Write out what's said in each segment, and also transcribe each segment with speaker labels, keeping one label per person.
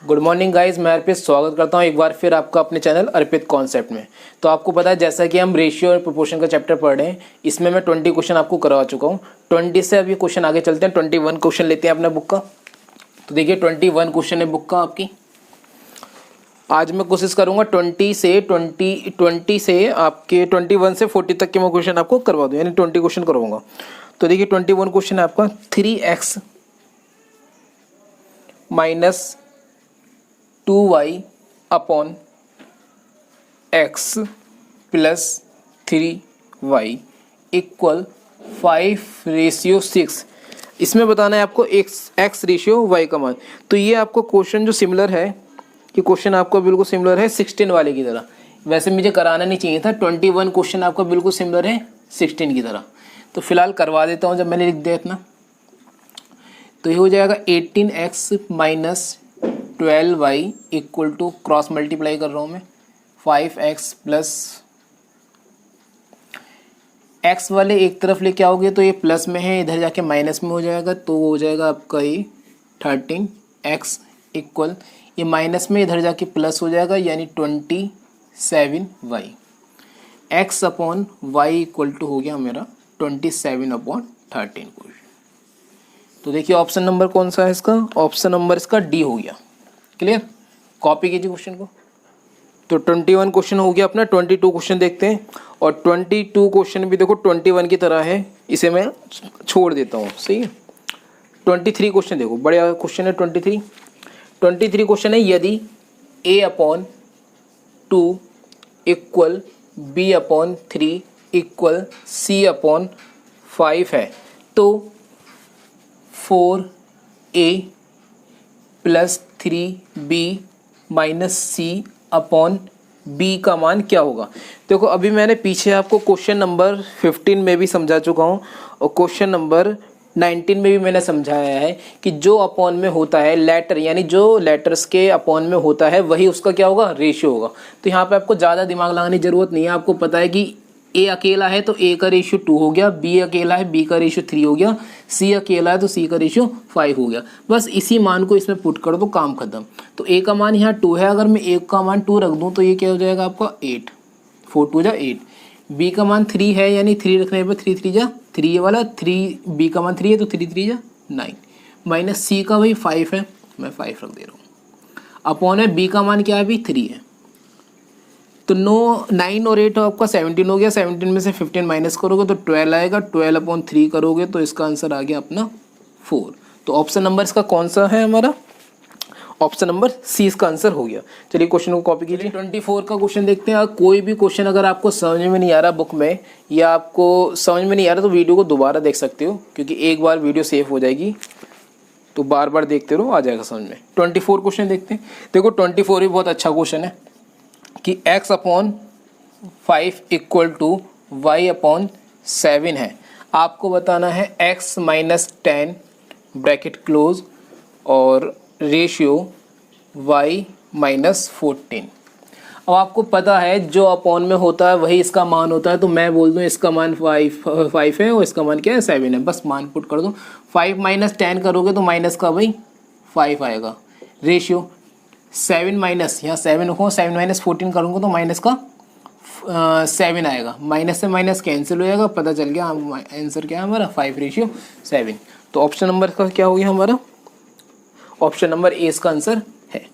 Speaker 1: Good morning guys, मैं अर्पित स्वागत करता हूं एक बार फिर आपका अपने चैनल अर्पित कॉन्सेप्ट में। तो आपको पता है जैसा कि हम रेशियो और प्रोपोर्शन का चैप्टर पढ़ रहे हैं, इसमें मैं 20 क्वेश्चन आपको करवा चुका हूं। 20 से अभी क्वेश्चन आगे चलते हैं, 21 क्वेश्चन लेते हैं अपने बुक का। तो देखिए 21 क्वेश्चन है बुक का आपकी। आज मैं कोशिश करूँगा 20 से आपके 21 से 40 तक के मैं क्वेश्चन आपको करवा दूँ, यानी 20 क्वेश्चन करवाऊँगा। तो देखिए 21 क्वेश्चन है आपका 3x minus 2y upon x plus 3y equal 5:6। इसमें बताना है आपको x रेशियो y का मान। तो ये आपको क्वेश्चन जो सिमिलर है, ये क्वेश्चन आपको बिल्कुल सिमिलर है 16 वाले की तरह। वैसे मुझे कराना नहीं चाहिए था, 21 क्वेश्चन आपका बिल्कुल सिमिलर है 16 की तरह। तो फिलहाल करवा देता हूँ जब मैंने लिख दिया इतना। तो ये हो जाएगा 18x minus 12y equal to, cross multiply कर रहा हूँ मैं, 5x प्लस x वाले एक तरफ लेके आओगे तो ये प्लस में है, इधर जाके माइनस में हो जाएगा, तो हो जाएगा आपका ये 13x इक्वल, ये माइनस में इधर जाके प्लस हो जाएगा, यानी 27y। x upon y equal to हो गया मेरा 27/13। तो देखिए ऑप्शन नंबर कौन सा है इसका, ऑप्शन नंबर इसका डी हो गया। क्लियर, कॉपी कीजिए क्वेश्चन को। तो 21 क्वेश्चन हो गया अपना। 22 क्वेश्चन देखते हैं, और 22 क्वेश्चन भी देखो 21 की तरह है, इसे मैं छोड़ देता हूँ, सही है। 23 क्वेश्चन देखो, बड़ा क्वेश्चन है 23 क्वेश्चन है, यदि a upon 2 equal b upon 3 equal c upon 5 है, तो 4a plus 3b minus c upon b का मान क्या होगा। देखो अभी मैंने पीछे आपको क्वेश्चन नंबर 15 में भी समझा चुका हूँ, और क्वेश्चन नंबर 19 में भी मैंने समझाया है कि जो अपॉन में होता है लेटर, यानी जो लेटर्स के अपॉन में होता है वही उसका क्या होगा, रेशियो होगा। तो यहाँ पे आपको ज़्यादा दिमाग लगाने की ज़रूरत नहीं है। आपको पता है कि a अकेला है तो a का रेशियो 2 हो गया, b अकेला है b का रेशियो 3 हो गया, c अकेला है तो c का रेशियो 5 हो गया। बस इसी मान को इसमें पुट कर दो, काम खत्म। तो a का मान यहाँ 2 है, अगर मैं a का मान 2 रख दूँ तो ये क्या हो जाएगा आपका 8, 4 2 जा 8। b का मान 3 है, यानी 3 रखने पर 3 3 जा 3, ये वाला 3, b का मान 3 है तो 3 3 जा 9, माइनस c का भाई 5 है, मैं 5 रख दे रहा हूँ, अपॉन है b का मान क्या है, अभी 3 है। तो 9 और 8 आपका 17 हो गया, 17 में से 15 माइनस करोगे तो 12 आएगा, 12 अपॉन 3 करोगे तो इसका आंसर आ गया अपना 4। तो ऑप्शन नंबर इसका कौन सा है हमारा, ऑप्शन नंबर सी इसका आंसर हो गया। चलिए क्वेश्चन को कॉपी कीजिए। 24 का क्वेश्चन देखते हैं। कोई भी क्वेश्चन अगर आपको समझ में नहीं आ रहा बुक में, या आपको समझ में नहीं आ रहा, तो वीडियो को दोबारा देख सकते हो, क्योंकि एक बार वीडियो सेव हो जाएगी तो बार बार देखते रहो, आ जाएगा समझ में। 24 क्वेश्चन देखते हैं। देखो 24 भी बहुत अच्छा क्वेश्चन है कि x upon 5 equal to y upon 7 है। आपको बताना है x माइनस 10 ब्रैकेट क्लोज और रेशियो y माइनस 14। अब आपको पता है जो अपॉन में होता है वही इसका मान होता है, तो मैं बोल दूँ इसका मान 5 है और इसका मान क्या है 7 है। बस मान पुट कर दो। 5 माइनस 10 करोगे तो माइनस का भाई 5 आएगा, रेशियो 7 माइनस, यहाँ 7 रखो, 7 माइनस 14 करूँगा तो माइनस का 7 आएगा, माइनस से माइनस कैंसिल हो जाएगा, पता चल गया आंसर क्या है हमारा 5:7। तो ऑप्शन नंबर का क्या हो गया हमारा, ऑप्शन नंबर ए इसका आंसर है।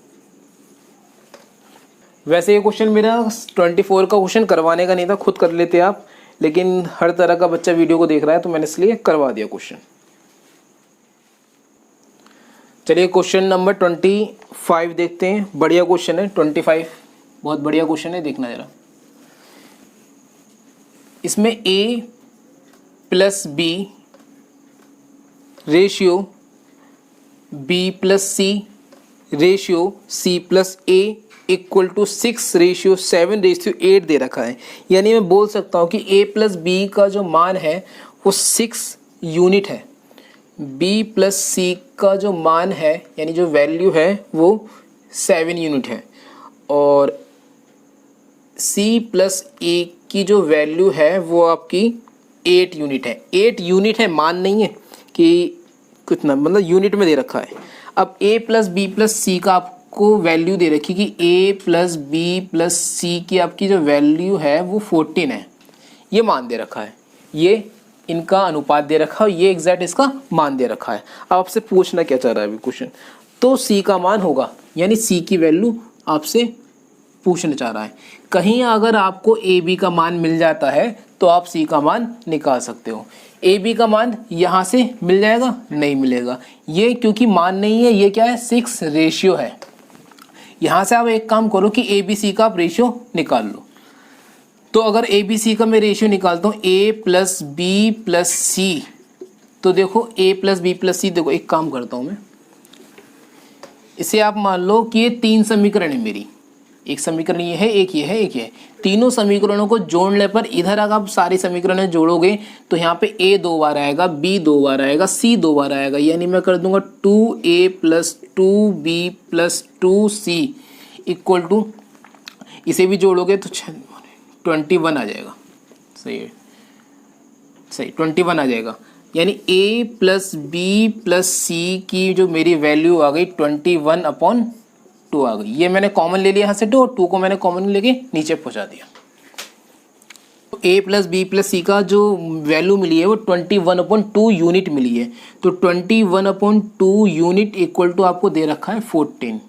Speaker 1: वैसे ये क्वेश्चन मेरा 24 का क्वेश्चन करवाने का नहीं था, खुद कर लेते आप, लेकिन हर तरह का बच्चा वीडियो को देख रहा है तो मैंने इसलिए करवा दिया क्वेश्चन। चलिए क्वेश्चन नंबर 25 देखते हैं। बढ़िया क्वेश्चन है 25, बहुत बढ़िया क्वेश्चन है, देखना जरा। इसमें a plus b ratio b plus c ratio c plus a equal to 6:7:8 दे रखा है। यानी मैं बोल सकता हूँ कि a प्लस b का जो मान है वो 6 यूनिट है, b प्लस c का जो मान है यानी जो वैल्यू है वो 7 यूनिट है, और c प्लस a की जो वैल्यू है वो आपकी 8 यूनिट है। 8 यूनिट है, मान नहीं है कि कितना, मतलब यूनिट में दे रखा है। अब a प्लस बी प्लस सी का आप आपको वैल्यू दे रखी कि a प्लस बी प्लस सी की आपकी जो वैल्यू है वो 14 है, ये मान दे रखा है, ये इनका अनुपात दे रखा है, ये एग्जैक्ट इसका मान दे रखा है। अब आपसे पूछना क्या चाह रहा है अभी क्वेश्चन, तो c का मान होगा, यानी c की वैल्यू आपसे पूछना चाह रहा है। कहीं अगर आपको ए बी का मान मिल जाता है तो आप सी का मान निकाल सकते हो। ए बी का मान यहाँ से मिल जाएगा, नहीं मिलेगा, ये क्योंकि मान नहीं है, ये क्या है 6 रेशियो है। यहाँ से आप एक काम करो कि ए बी सी का आप रेशियो निकाल लो। तो अगर ए बी सी का मैं रेशियो निकालता हूँ ए प्लस बी प्लस सी, तो देखो ए प्लस बी प्लस सी, देखो एक काम करता हूँ मैं, इसे आप मान लो कि ये 3 समीकरण है मेरी, एक समीकरण ये है, एक ये है, एक ये है। तीनों समीकरणों को जोड़ने पर इधर अगर आप सारी समीकरणें जोड़ोगे तो यहाँ पे a 2 बार आएगा, b 2 बार आएगा, c 2 बार आएगा, यानी मैं कर दूंगा 2a plus 2b plus 2c equal to, इसे भी जोड़ोगे तो 21 आ जाएगा। सही है, सही 21 आ जाएगा, यानी a प्लस बी प्लस सी की जो मेरी वैल्यू आ गई 21/2 आ गई। ये मैंने कॉमन ले लिया यहाँ से 2 और 2 को मैंने कॉमन लेके नीचे पहुँचा दिया। तो a प्लस बी प्लस सी का जो वैल्यू मिली है वो 21/2 यूनिट मिली है। तो 21/2 यूनिट इक्वल टू आपको दे रखा है 14।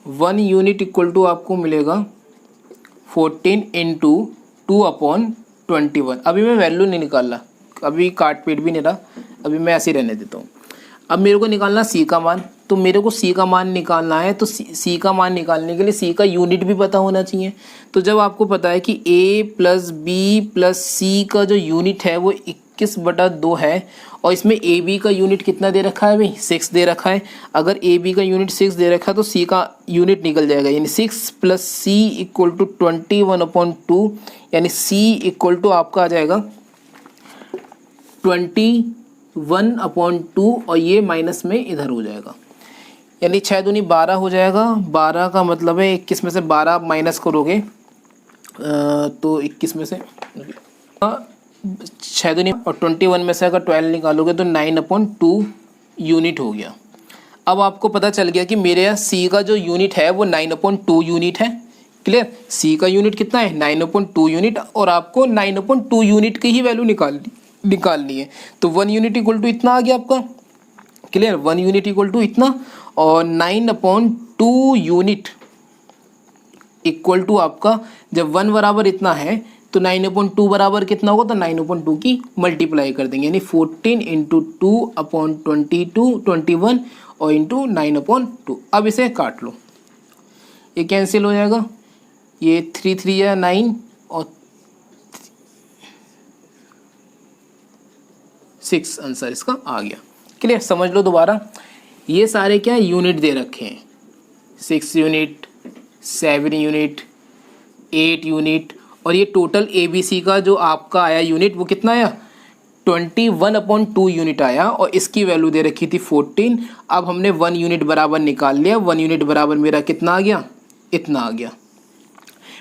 Speaker 1: 1 यूनिट इक्वल टू आपको मिलेगा 14 इंटू 2/21। अभी मैं वैल्यू नहीं निकाल रहा, अभी काट पीट भी नहीं रहा, अभी मैं ऐसे ही रहने देता हूँ। अब मेरे को निकालना सी का मान, तो मेरे को सी का मान निकालना है, तो सी का मान निकालने के लिए सी का यूनिट भी पता होना चाहिए। तो जब आपको पता है कि a प्लस बी प्लस सी का जो यूनिट है वो 21/2 है, और इसमें ए बी का यूनिट कितना दे रखा है भाई 6 दे रखा है। अगर ए बी का यूनिट 6 दे रखा है तो सी का यूनिट निकल जाएगा, यानी 6 प्लस सी इक्वल टू 21/2, यानी सी इक्वल टू आपका आ जाएगा 21/2, और ये माइनस में इधर हो जाएगा, यानी 6 दूनी 12 हो जाएगा। 12 का मतलब है 21 में से 12 माइनस करोगे तो 21 में से 6 दूनी, और 21 में से अगर 12 निकालोगे तो 9/2 यूनिट हो गया। अब आपको पता चल गया कि मेरे यहाँ सी का जो यूनिट है वो 9/2 यूनिट है। क्लियर, सी का यूनिट कितना है 9/2 यूनिट, और आपको 9/2 यूनिट की ही वैल्यू निकालनी है। तो 1 यूनिट इक्वल टू इतना आ गया आपका। क्लियर, 1 यूनिट इक्वल टू इतना, और 9/2 यूनिट इक्वल टू आपका, जब 1 बराबर इतना है तो 9/2 बराबर कितना होगा, तो 9/2 की मल्टीप्लाई कर देंगे, यानी 14 इंटू 2/22 और इंटू 9/2। अब इसे काट लो, ये कैंसिल हो जाएगा, ये 3 3 या 9 और 6 आंसर इसका आ गया। क्लियर, समझ लो दोबारा, ये सारे क्या यूनिट दे रखे हैं, 6 यूनिट, 7 यूनिट, 8 यूनिट, और ये टोटल ABC का जो आपका आया यूनिट वो कितना आया 21/2 यूनिट आया, और इसकी वैल्यू दे रखी थी 14। अब हमने 1 यूनिट बराबर निकाल लिया, 1 यूनिट बराबर मेरा कितना आ गया, इतना आ गया।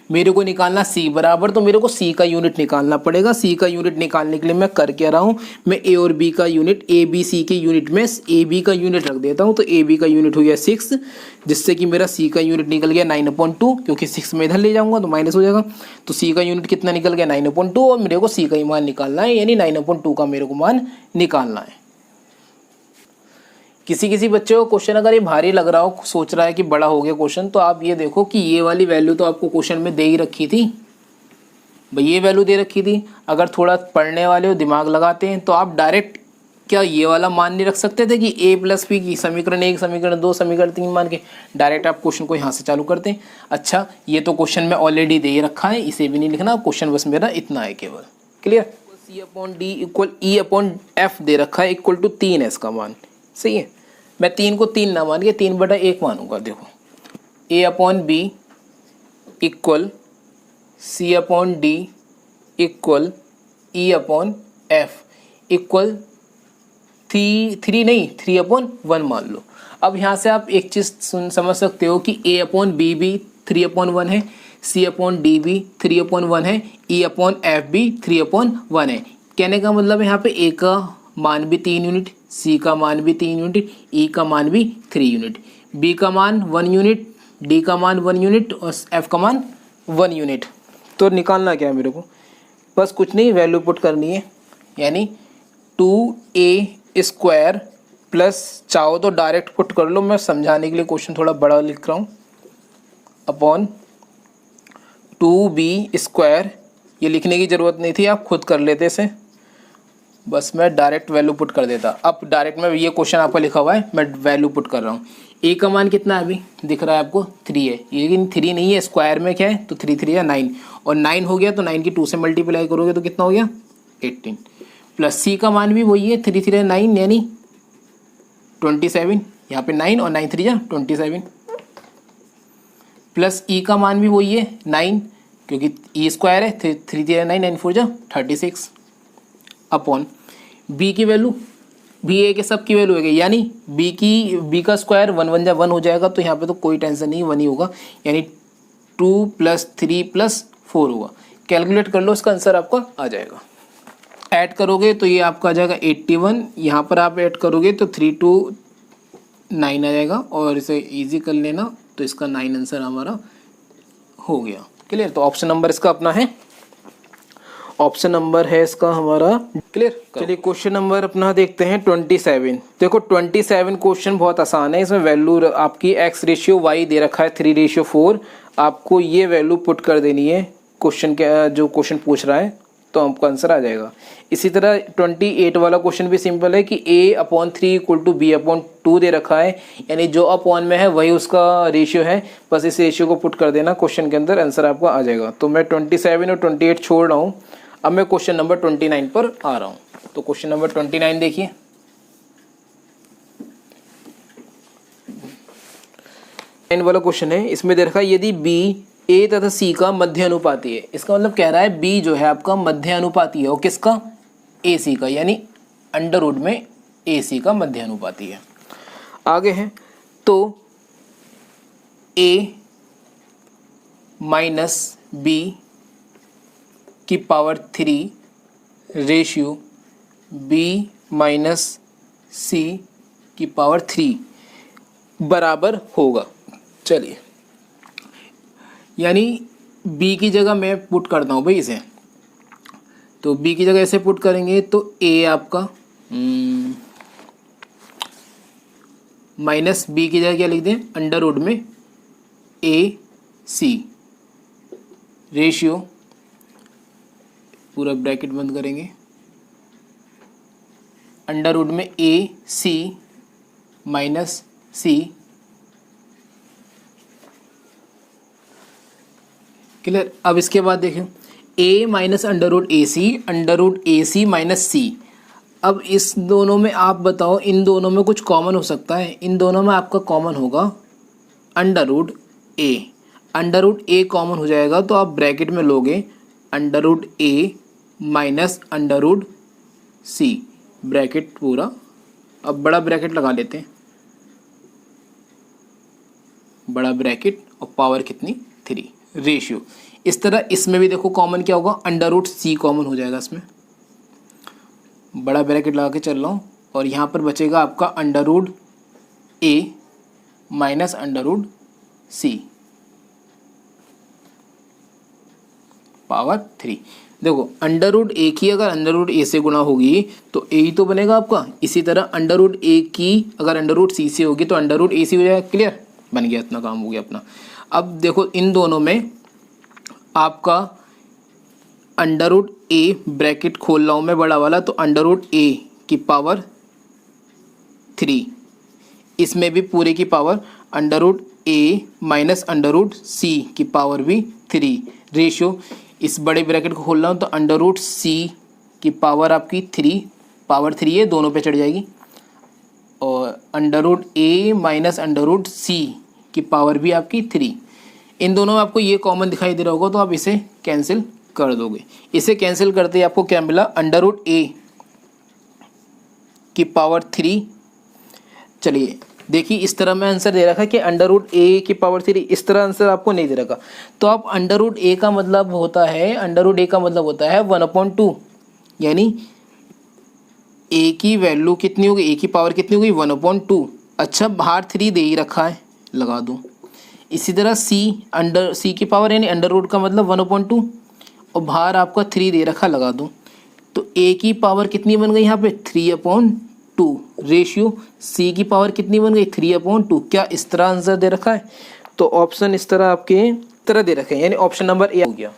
Speaker 1: मेरे को निकालना सी बराबर, तो मेरे को सी का यूनिट निकालना पड़ेगा। सी का यूनिट निकालने के लिए मैं कर क्या रहा हूँ, मैं ए और बी का यूनिट, ए बी सी के यूनिट में ए बी का यूनिट रख देता हूँ। तो ए बी का यूनिट हो गया 6, जिससे कि मेरा सी का यूनिट निकल गया 9/2, क्योंकि 6 में इधर ले जाऊँगा तो माइनस हो जाएगा। तो सी का यूनिट कितना निकल गया 9/2, और मेरे को सी का ही मान निकालना है, यानी 9/2 का मेरे को मान निकालना है। किसी बच्चे को क्वेश्चन अगर ये भारी लग रहा हो, सोच रहा है कि बड़ा हो गया क्वेश्चन, तो आप ये देखो कि ये वाली वैल्यू तो आपको क्वेश्चन में दे ही रखी थी भाई, ये वैल्यू दे रखी थी। अगर थोड़ा पढ़ने वाले हो, दिमाग लगाते हैं, तो आप डायरेक्ट क्या ये वाला मान नहीं रख सकते थे कि a प्लस पी की समीकरण 1, समीकरण 2, समीकरण 3 मान के डायरेक्ट आप क्वेश्चन को यहाँ से चालू करते हैं। अच्छा, ये तो क्वेश्चन में ऑलरेडी दे ही रखा है, इसे भी नहीं लिखना, क्वेश्चन बस मेरा इतना है केवल। क्लियर, C/D इक्वल E/F दे रखा है, इक्वल टू 3 है इसका मान। सही है, मैं 3 को 3 ना मान के 3/1 मानूंगा। देखो A/B equal C/D equal E/F equal 3 नहीं 3/1 मान लो। अब यहाँ से आप एक चीज़ समझ सकते हो कि A/B भी 3/1 है, C/D भी 3/1 है, E/F भी 3/1 है। कहने का मतलब यहाँ पे A का मान भी 3 यूनिट, C का मान भी 3 यूनिट, E का मान भी 3 यूनिट, B का मान 1 यूनिट, डी का मान 1 यूनिट और एफ का मान 1 यूनिट। तो निकालना क्या है मेरे को, बस कुछ नहीं, वैल्यू पुट करनी है, यानी 2a² प्लस, चाहो तो डायरेक्ट पुट कर लो, मैं समझाने के लिए क्वेश्चन थोड़ा बड़ा लिख रहा हूँ, अपॉन 2b², ये लिखने की ज़रूरत नहीं थी, आप खुद कर लेते इसे, बस मैं डायरेक्ट वैल्यू पुट कर देता। अब डायरेक्ट में ये क्वेश्चन आपका लिखा हुआ है, मैं वैल्यू पुट कर रहा हूँ। ए का मान कितना है अभी दिख रहा है आपको, 3 है, लेकिन 3 नहीं है, स्क्वायर में क्या है, तो 3 3 या 9, और 9 हो गया तो 9 की 2 से मल्टीप्लाई करोगे तो कितना हो गया 18, प्लस सी का मान भी वही है 3 3 9 यानी 27, यहाँ पे 9 और 9 3 या 27, प्लस ई का मान भी वही है 9, क्योंकि ई स्क्वायर है, 3 3 9 9 4 36, अपॉन बी की वैल्यू, बी ए के सब की वैल्यू है, यानी बी का स्क्वायर 1 1 1 हो जाएगा, तो यहाँ पे तो कोई टेंशन नहीं, 1 ही होगा, यानी 2 + 3 + 4 होगा। कैलकुलेट कर लो, इसका आंसर आपका आ जाएगा। ऐड करोगे तो ये आपका आ जाएगा 81, यहाँ पर आप ऐड करोगे तो 3 2 9 आ जाएगा, और इसे इजी कर लेना तो इसका 9 आंसर हमारा हो गया। क्लियर, तो ऑप्शन नंबर इसका अपना है, ऑप्शन नंबर है इसका हमारा क्लियर। चलिए क्वेश्चन नंबर अपना देखते हैं 27। देखो 27 क्वेश्चन बहुत आसान है, इसमें वैल्यू आपकी x/y दे रखा है 3/4, आपको ये वैल्यू पुट कर देनी है क्वेश्चन के, जो क्वेश्चन पूछ रहा है, तो आपका आंसर आ जाएगा। इसी तरह 28 वाला क्वेश्चन भी सिंपल है कि a/3 = b/2 दे रखा है, यानी जो अपॉन में है वही उसका रेशियो है, बस इस रेशियो को पुट कर देना क्वेश्चन के अंदर, आंसर आपका आ जाएगा। तो मैं 27 और 28 छोड़ रहा हूँ, अब मैं क्वेश्चन नंबर 29 पर आ रहा हूँ। तो क्वेश्चन नंबर 29 देखिए, वाला क्वेश्चन है, इसमें दे रखा है यदि b ए तथा सी का मध्य अनुपाती है, इसका मतलब कह रहा है b जो है आपका मध्य अनुपाती है, और किसका, ए सी का, यानी अंडर में ए सी का मध्य अनुपाती है। आगे है तो a - b की पावर 3 रेशियो b - c की पावर 3 बराबर होगा। चलिए, यानी b की जगह मैं पुट करता हूँ भाई इसे, तो b की जगह ऐसे पुट करेंगे तो a आपका माइनस b की जगह क्या लिख दें, अंडर में ए सी रेशियो, पूरा ब्रैकेट बंद करेंगे, अंडर में ए सी माइनस सी, क्लियर। अब इसके बाद देखें a - under A C minus C. अब इस दोनों में आप बताओ, इन दोनों में कुछ कॉमन हो सकता है, इन दोनों में आपका कॉमन होगा अंडर ए कॉमन हो जाएगा, तो आप ब्रैकेट में लोगे अंडर ए माइनस अंडर सी, ब्रैकेट पूरा। अब बड़ा ब्रैकेट लगा लेते हैं, बड़ा ब्रैकेट और पावर कितनी 3 रेशियो। इस तरह इसमें भी देखो कॉमन क्या होगा, अंडर सी कॉमन हो जाएगा इसमें, बड़ा ब्रैकेट लगा के चल रहा हूँ, और यहाँ पर बचेगा आपका अंडर ए माइनस अंडर सी पावर 3। देखो अंडर ए की अगर अंडर ए से गुणा होगी तो ए ही तो बनेगा आपका, इसी तरह अंडर ए की अगर अंडर सी से होगी तो अंडर ए सी हो जाएगा। क्लियर, बन गया, इतना काम हो गया अपना। अब देखो इन दोनों में आपका अंडर ए ब्रैकेट खोल रहा हूँ मैं बड़ा वाला, तो अंडर ए की पावर 3, इसमें भी पूरे की पावर अंडर ए माइनस अंडर सी की पावर भी 3 रेशियो। इस बड़े ब्रैकेट को खोल रहा हूँ तो अंडर सी की पावर आपकी 3, पावर 3 है, दोनों पे चढ़ जाएगी, और अंडर ए माइनस अंडर सी की पावर भी आपकी 3। इन दोनों में आपको ये कॉमन दिखाई दे रहा होगा, तो आप इसे कैंसिल कर दोगे। इसे कैंसिल करते ही आपको क्या मिला, अंडर ए की पावर 3। चलिए देखिए, इस तरह में आंसर दे रखा है कि अंडर ए की पावर 3, इस तरह आंसर आपको नहीं दे रखा, तो आप अंडर ए का मतलब होता है, अंडर ए का मतलब होता है 1/2, यानी ए की वैल्यू कितनी होगी, ए की पावर कितनी होगी 1/2। अच्छा, बाहर 3 दे ही रखा है, लगा दूँ, इसी तरह सी की पावर यानी अंडर रूट का मतलब 1/2 और बाहर आपका 3 दे रखा, लगा दूँ तो a की पावर कितनी बन गई यहाँ पे 3/2 रेशियो c की पावर कितनी बन गई 3/2। क्या इस तरह आंसर दे रखा है? तो ऑप्शन इस तरह आपके तरह दे रखे हैं, यानी ऑप्शन नंबर ए हो गया।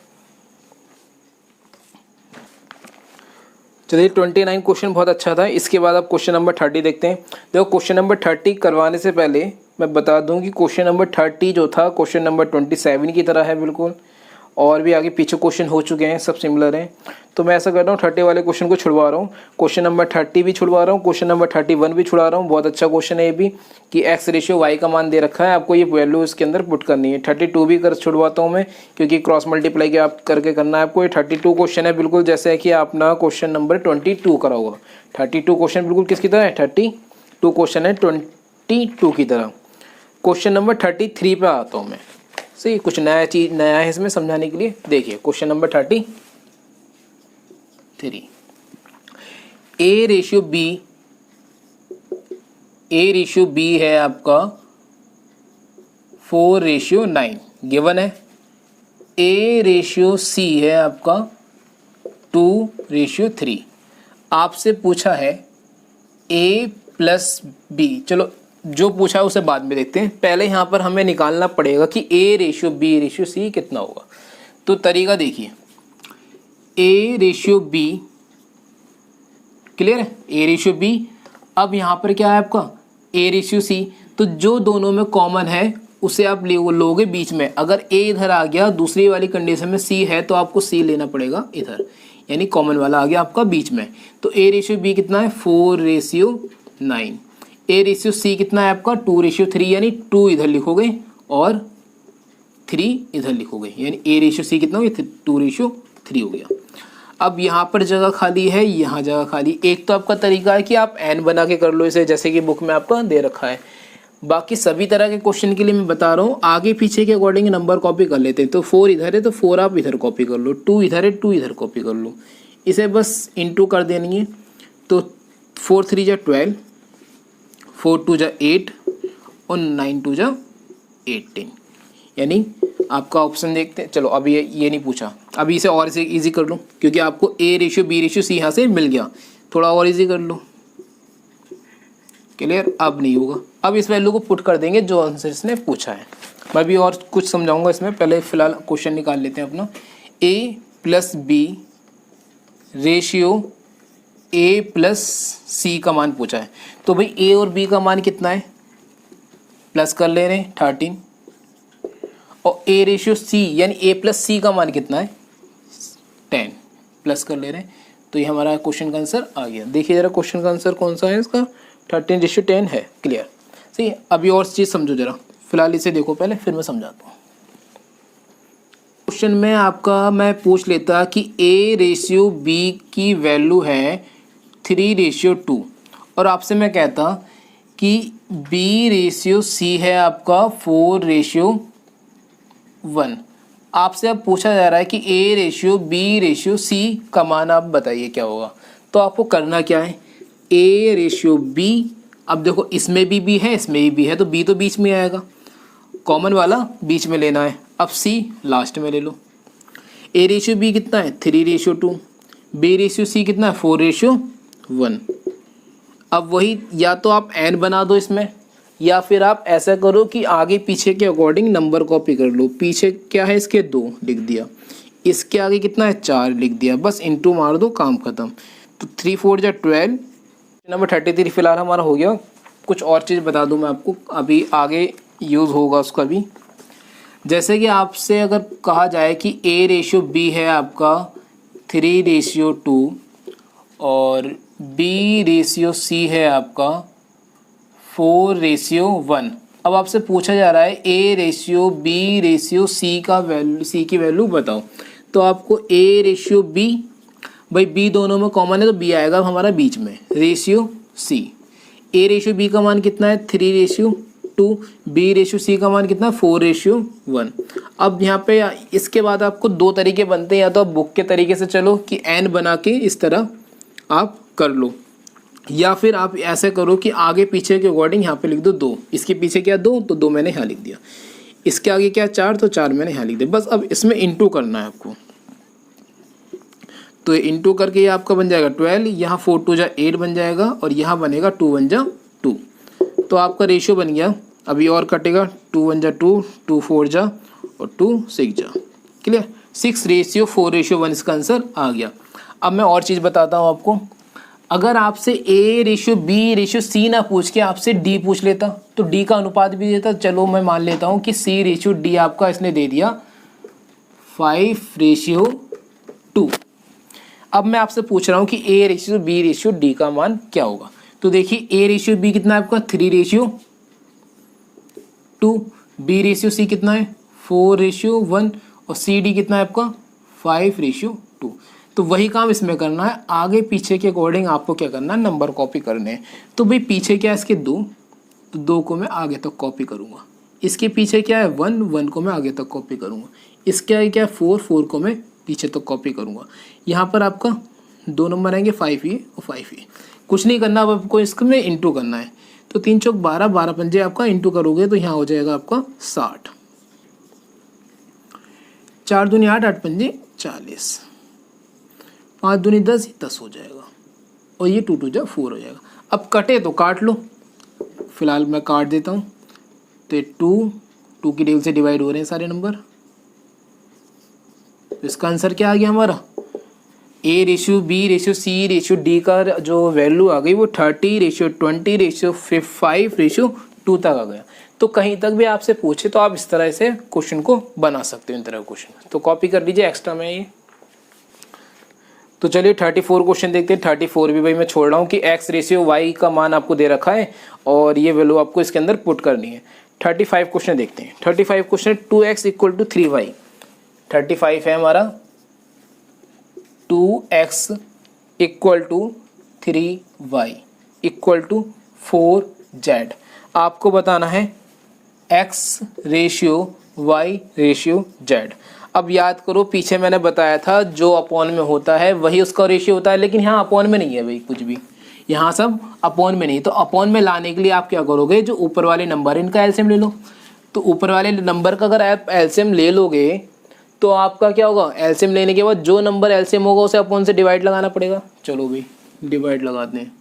Speaker 1: चलिए 29 क्वेश्चन बहुत अच्छा था। इसके बाद आप क्वेश्चन नंबर 30 देखते हैं। देखो क्वेश्चन नंबर 30 करवाने से पहले मैं बता दूं कि क्वेश्चन नंबर 30 जो था क्वेश्चन नंबर 27 की तरह है बिल्कुल, और भी आगे पीछे क्वेश्चन हो चुके हैं, सब सिमिलर हैं। तो मैं ऐसा कर रहा हूँ 30 वाले क्वेश्चन को छुड़वा रहा हूँ, क्वेश्चन नंबर 30 भी छुड़वा रहा हूँ, क्वेश्चन नंबर 31 भी छुड़ा रहा हूँ। बहुत अच्छा क्वेश्चन है ये भी कि एक्स रेशियो वाई का मान दे रखा है, आपको ये वैल्यू इसके अंदर पुट करनी है। 32 भी कर छुड़वाता हूँ मैं, क्योंकि क्रॉस मल्टीप्लाई के आप करके करना है आपको। ये 32 क्वेश्चन है बिल्कुल जैसे कि आपने क्वेश्चन नंबर 22 करा होगा। 32 क्वेश्चन बिल्कुल किसकी तरह है, 32 क्वेश्चन है 22 की तरह। क्वेश्चन नंबर 33 पे आता हूँ मैं। सही, कुछ नया चीज़ नया है इसमें समझाने के लिए। देखिए question number 33, A ratio B है आपका 4:9 गिवन है। ए रेशियो सी है आपका 2:3। आपसे पूछा है a प्लस बी। चलो जो पूछा है उसे बाद में देखते हैं, पहले यहाँ पर हमें निकालना पड़ेगा कि a ratio B ratio C कितना होगा। तो तरीका देखिए, a रेशियो बी क्लियर है, a रेशियो बी। अब यहाँ पर क्या है आपका a रेशियो सी, तो जो दोनों में कॉमन है उसे आप लोगे बीच में। अगर a इधर आ गया, दूसरी वाली कंडीशन में c है तो आपको c लेना पड़ेगा इधर, यानी कॉमन वाला आ गया आपका बीच में। तो a रेशियो बी कितना है 4:9। a रेशियो सी कितना है आपका 2:3, यानी 2 इधर लिखोगे और 3 इधर लिखोगे, यानी a रेशियो सी कितना हो गया 2:3 हो गया। अब यहाँ पर जगह खाली है, यहाँ जगह खाली। एक तो आपका तरीका है कि आप n बना के कर लो इसे, जैसे कि बुक में आपका दे रखा है। बाकी सभी तरह के क्वेश्चन के लिए मैं बता रहा हूँ, आगे पीछे के अकॉर्डिंग नंबर कॉपी कर लेते हैं। तो 4 इधर है तो 4 आप इधर कॉपी कर लो, 2 इधर है 2 इधर कॉपी कर लो, इसे बस इंटू कर देनी है। तो 4 3 जा 12, 4 2 जा 8 और 9 2 जा 18, यानी आपका ऑप्शन देखते हैं। चलो अभी ये नहीं पूछा, अभी इसे और इसे ईजी कर लो, क्योंकि आपको a ratio B ratio C यहाँ से मिल गया। थोड़ा और ईजी कर लो, क्लियर। अब नहीं होगा, अब इस वैल्यू को पुट कर देंगे जो आंसर इसने पूछा है। मैं भी और कुछ समझाऊंगा इसमें, पहले फिलहाल क्वेश्चन निकाल लेते हैं अपना। a प्लस बी रेशियो a प्लस सी का मान पूछा है, तो भाई a और b का मान कितना है, प्लस कर ले रहे हैं 13, और a रेशियो c यानी a प्लस सी का मान कितना है 10, प्लस कर ले रहे हैं। तो ये हमारा क्वेश्चन का आंसर आ गया। देखिए जरा क्वेश्चन का आंसर कौन सा है इसका, 13:10 है। क्लियर। सही है, अभी और चीज़ समझो जरा, फिलहाल इसे देखो पहले फिर मैं समझाता हूँ। क्वेश्चन में आपका मैं पूछ लेता कि a रेशियो b की वैल्यू है 3:2, और आपसे मैं कहता कि b रेशियो c है आपका 4:1। आपसे अब पूछा जा रहा है कि a ratio b ratio c का मान आप बताइए क्या होगा। तो आपको करना क्या है, a रेशियो b, अब देखो इसमें भी b है इसमें भी b है, तो b तो बीच में आएगा, कॉमन वाला बीच में लेना है। अब c लास्ट में ले लो। a रेशियो b कितना है 3:2, b रेशियो c कितना है 4:1। अब वही, या तो आप n बना दो इसमें, या फिर आप ऐसा करो कि आगे पीछे के अकॉर्डिंग नंबर कॉपी कर लो। पीछे क्या है इसके 2 लिख दिया, इसके आगे कितना है 4 लिख दिया, बस इंटू मार दो, काम खत्म। तो 3 4 जा 12। नंबर 33 फिलहाल हमारा हो गया। कुछ और चीज़ बता दूं मैं आपको, अभी आगे यूज़ होगा उसका भी। जैसे कि आपसे अगर कहा जाए कि a रेशियो b है आपका 3:2 और b रेशियो c है आपका 4:1। अब आपसे पूछा जा रहा है a ratio b ratio c का वैल्यू, c की वैल्यू बताओ। तो आपको a रेशियो b, भाई b दोनों में कॉमन है तो b आएगा हमारा बीच में, ratio c। a ratio b का मान कितना है 3:2, b रेशियो c का मान कितना है 4:1। अब यहाँ पे इसके बाद आपको 2 तरीके बनते हैं, या तो आप बुक के तरीके से चलो कि n बना के इस तरह आप कर लो, या फिर आप ऐसे करो कि आगे पीछे के अकॉर्डिंग यहाँ पे लिख दो 2, इसके पीछे क्या 2, तो 2 मैंने यहाँ लिख दिया। इसके आगे क्या 4, तो 4 मैंने यहाँ लिख दिया। बस अब इसमें इंटू करना है आपको, तो इंटू करके ये आपका बन जाएगा 12, यहाँ 4 2 जा 8 बन जाएगा और यहाँ बनेगा 2 1 जा 2, तो आपका रेशियो बन गया। अभी और कटेगा, 2 1 जा 2, 2 4 जा और 2 6 जा, क्लियर। 6:4:1 इसका आंसर आ गया। अब मैं और चीज़ बताता हूँ आपको, अगर आपसे A:B:C ना पूछ के आपसे D पूछ लेता तो D का अनुपात भी देता। चलो मैं मान लेता हूँ कि C:D आपका इसने दे दिया 5:2। अब मैं आपसे पूछ रहा हूँ कि A:B:D का मान क्या होगा। तो देखिए A:B कितना है आपका 3:2, B:C कितना है 4:1 और CD कितना है आपका 5:2। तो वही काम इसमें करना है, आगे पीछे के अकॉर्डिंग आपको क्या करना है, नंबर कॉपी करने हैं। तो भाई पीछे क्या है इसके 2, तो 2 को मैं आगे तक कॉपी करूँगा। इसके पीछे क्या है 1, 1 को मैं आगे तक कॉपी करूँगा। इसके आगे क्या है 4, 4 को मैं पीछे तक कॉपी करूँगा। यहाँ पर आपका 2 नंबर आएंगे 5 ये और 5 ये। कुछ नहीं करना, अब आपको इसमें इंटू करना है। तो 3 चौक 12, 12 पंजे आपका इंटू करोगे तो यहाँ हो जाएगा आपका 60। 4 दूनी 8, 8 पंजे 40, 5 दूनी 10, 10 हो जाएगा और ये 2 2 जा 4 हो जाएगा। अब कटे तो काट लो, फिलहाल मैं काट देता हूँ। तो ये 2 की टेबल से डिवाइड हो रहे हैं सारे नंबर। तो इसका आंसर क्या आ गया हमारा, A:B:C:D का जो वैल्यू आ गई वो 30:20:5:2 तक आ गया। तो कहीं तक भी आपसे पूछे तो आप इस तरह से क्वेश्चन को बना सकते हो, इन तरह का क्वेश्चन। तो कॉपी कर लीजिए एक्स्ट्रा में ये। तो चलिए 34 क्वेश्चन देखते हैं। 34 भी भाई मैं छोड़ रहा हूँ कि X:Y का मान आपको दे रखा है और ये वैल्यू आपको इसके अंदर पुट करनी है। 35 क्वेश्चन देखते हैं। 35 क्वेश्चन 2x = 3y। 35 है हमारा 2x = 3y = 4z। आपको बताना है X:Y:Z। अब याद करो पीछे मैंने बताया था जो अपॉन में होता है वही उसका रेशियो होता है, लेकिन यहाँ अपॉन में नहीं है भाई कुछ भी, यहाँ सब अपॉन में नहीं। तो अपॉन में लाने के लिए आप क्या करोगे, जो ऊपर वाले नंबर इनका एलसीएम ले लो। तो ऊपर वाले नंबर का अगर आप एलसीएम ले लोगे तो आपका क्या होगा, एलसीएम लेने के बाद जो नंबर एलसीएम होगा उसे अपॉन से डिवाइड लगाना पड़ेगा। चलो भाई डिवाइड लगाते हैं।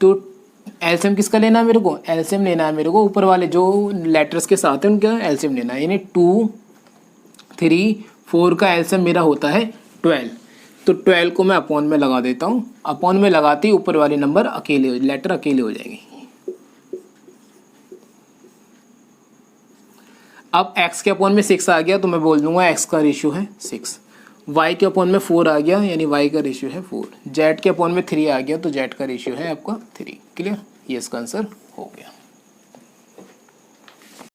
Speaker 1: तो एलसीएम किसका लेना है मेरे को, एलसीएम लेना है मेरे को ऊपर वाले जो लेटर्स के साथ है उनका एलसीएम लेना है। यानी 2 3 4 का एलसीएम मेरा होता है 12। तो 12 को मैं अपॉन में लगा देता हूँ। अपॉन में लगाते ही ऊपर वाले नंबर अकेले, लेटर अकेले हो जाएंगे। अब x के अपॉन में 6 आ गया तो मैं बोल दूंगा x का रेशियो है 6। y के अपॉन में 4 आ गया यानी y का रेशियो है 4। z के अपॉन में 3 आ गया तो z का रेशियो है आपका 3। क्लियर, ये इसका आंसर हो गया।